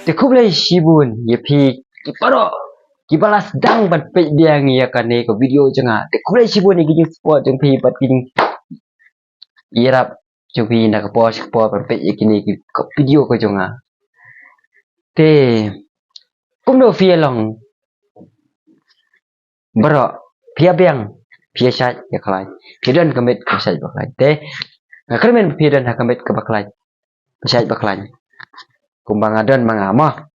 Tekubla shibun yepi kiparo kipala sedang bat pe dia ngia kane ko video janga tekubla shibun ni gijing sport jeng pi bat gijing irap jeng pi nak po sport bat pe kini ko video ko janga te kumno fia long baro pia beng pia shat ya khlai pidan kamit ko shat baklai te ngakrmen pidan hakamit ka baklai shat baklai kumbang adan mangama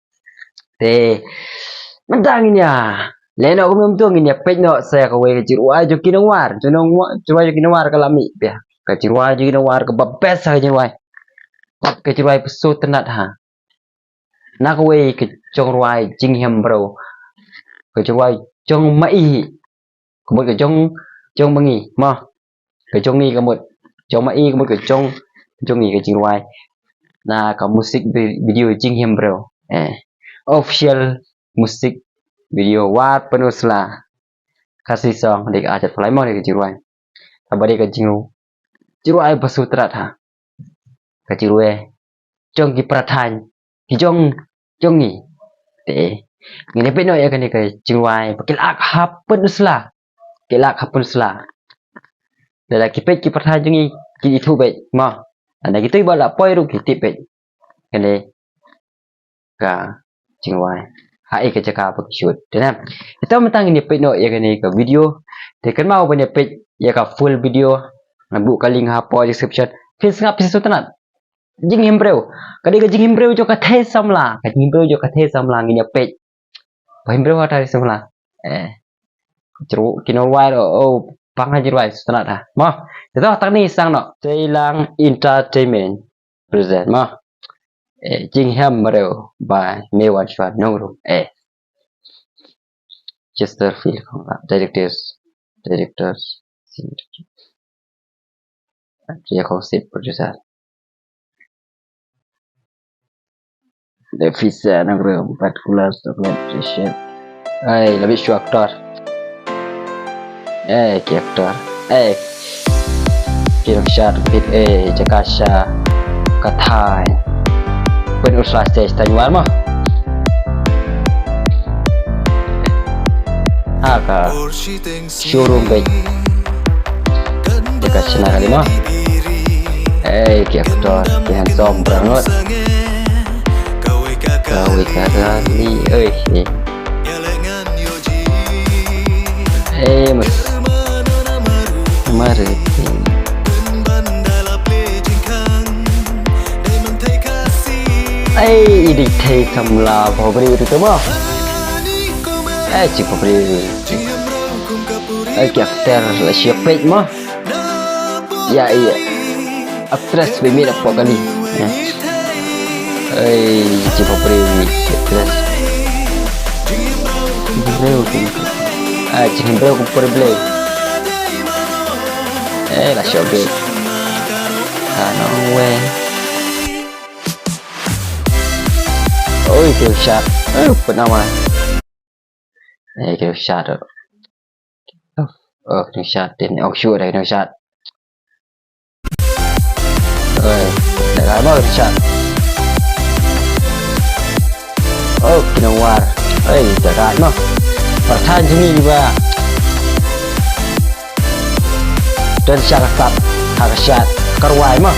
te mendangnya leno kumum tu nginya pekno saya kawe kecirwa jo kinawar jonong cirwa jo kinawar kalami ya kecirwa jo kinawar ke babes saja wai kecirwa pesu tenat ha nak kawe kecongwai jinghem bro kecirwa jong mai kemut ke jong bangi ma kecong ni kemut jong mai kemut ke jong ni kecirwa na ka musik video jinghem bro official musik video wat penusla kasih song dek ajat pelai mau dek jiruai abadi ka jiruai pasutrat ha ka jirue jong ki prathan ki jong ni te ngene peno ya kan ka jiruai pakilak hap penusla dala ki pet ki prathan jong ki thu be ma ana gitu bala poi ru ki tipet kene ka jiruai hai ke cakap apa shoot dan kita mentang ini page no ya kan ke video tekan mau punya page ya ka full video buka link apa description fis ngap pisu tenat jing himbreu kadi ke jing himbreu jo ka the samla nginya page ba himbreu ada samla ceru kinawai oh pang hajirwai tenat dah mah itu tak ni sang no Ceylang Entertainment present mah Jing Himbreu by Mewan Chua Nongru Chesterfield directors dia konsep producer Devisa Nongru 14 appreciation lebih show aktor ki aktor kirang shot bit Jakasha Kathai bên usaha stage Taiwan mah ka showroom baik dekat sana kali mah ki aktor ki handsome banget kawe kali mas mari ini thay samla pobri itu mah cik pobri aktor la siapa mah ya iya aktris bimi apa kali cik pobri aktris cik himbreu ku perblay la siapa kana we ôi kêu shot bên nào mà kêu shot rồi kêu shot đến offshore đây kêu shot để lại bao shot kinawar để lại mà pertahan sini juga dan syarafat hak shot karwai mah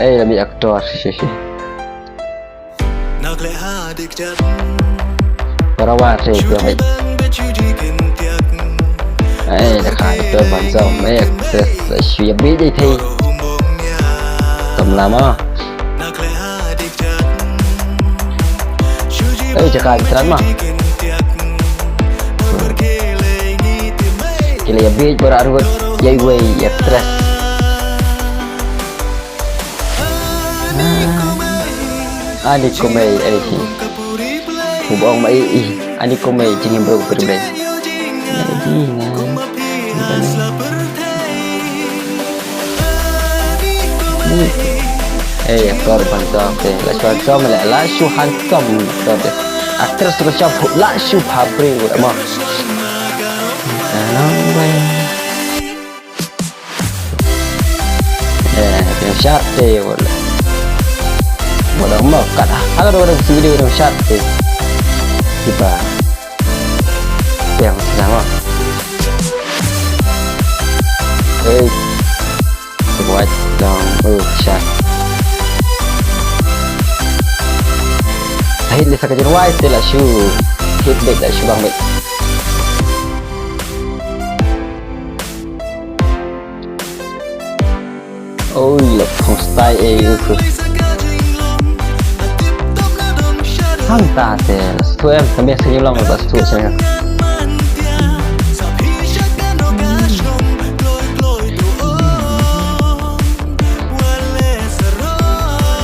lebih aktor perawat saya dekat itu bangsa siap biji thi tầm lama cakap teran mah kila biji berarut yai way aktres adik komedi sih hubung mai adik komedi Jing Himbreu berbeda aktor bangsa la bangsa mala la shu handsome aktris tu macam la shu habri mah syate wala. Wala mo kada. Ada orang video orang syate. Tiba. Yang sama. Buat dong syat. Hit lisa ka jirwai tela shu. Hit back dah shu bang back. Ôi là không style ấy cứ thằng ta thì thôi em không biết sẽ như lòng là bớt thôi xem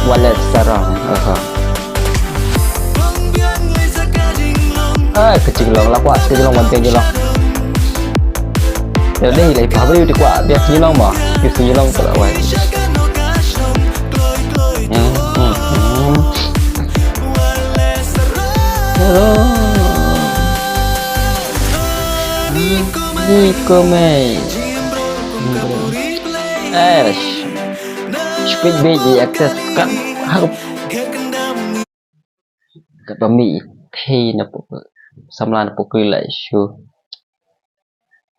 wallet sarong kecil long lah kuat kecil long penting je long giờ đây lại phá đi quá biết như long mà biết như long cả vậy Nico mày speed baby access kan harap kat bami thi na po samlan po cứ lại show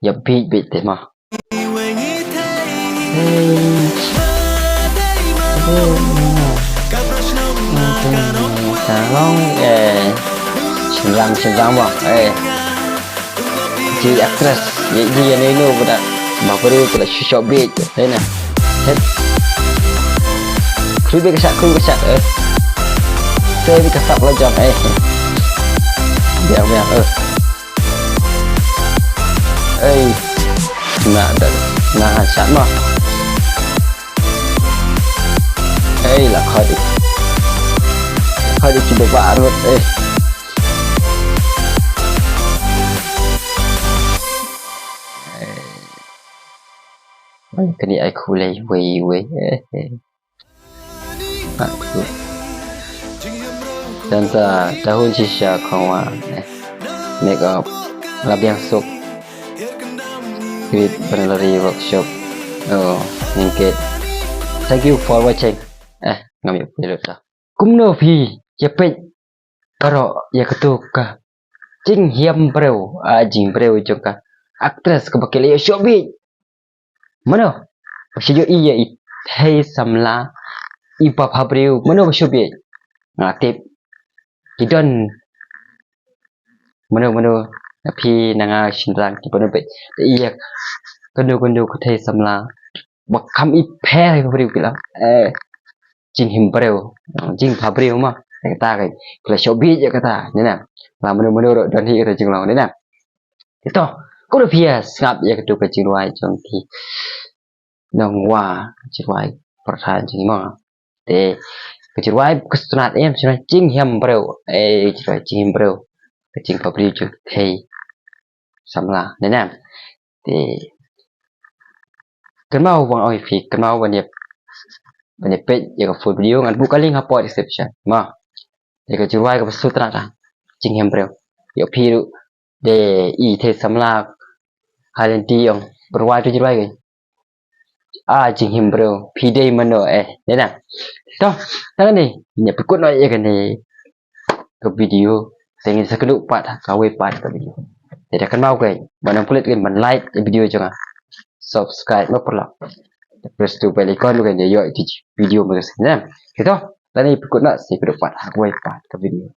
ya beat beat thế mà long senang bang jadi actress jadi yang ini pada baru pada short beat thế nè khui cái sat chơi cái sập là chọn biar nah sat mah là khỏi đi chụp bạn luôn cái này ai khu lấy quỳ dan tahun sisa kawa make up labiang sok create penelari workshop mungkin thank you for watching ngambil video ta kumno phi yapet karo ya ketuka jing hiam breu jing breu joka actress ke bakil ya shobi mano siyo iya hey samla ipa phabreu mano shobi ngatip kidon mano phi nanga shinran ki bono be iya kondo ko thei samla bak kham i phe phabreu kila jing him breu jing phabreu ma ta cái là shobi je kata ni na là mano don hi ka jing long ni na itu ko được phía ngap ya ka tu ka jing wai trong thì nong wa jing wai prathan jing ma te cái wai kesunat em cho jing hiam breu jing hiam breu cái jing phabreu chu thei samla ni na thì cái mau vang oi phi cái mauวันนี้page ya full video ngan buka link apa description ma ya ka juai ka sutra ta jing hem breu ya phi de i the samla halen ti ong berwai tu juai ke jing hem breu phi dei mano ni na to tang ni nya pekut noi ya kan ni ke video sengin sakadu pat ka we pat ka video jadi kan mau ke banang kulit kan man like video jangan subscribe no perlu press tu bell icon lu kan dia yo video mereka ni. Gitu. Tadi ikut nak saya ke depan. Aku wifi ke video.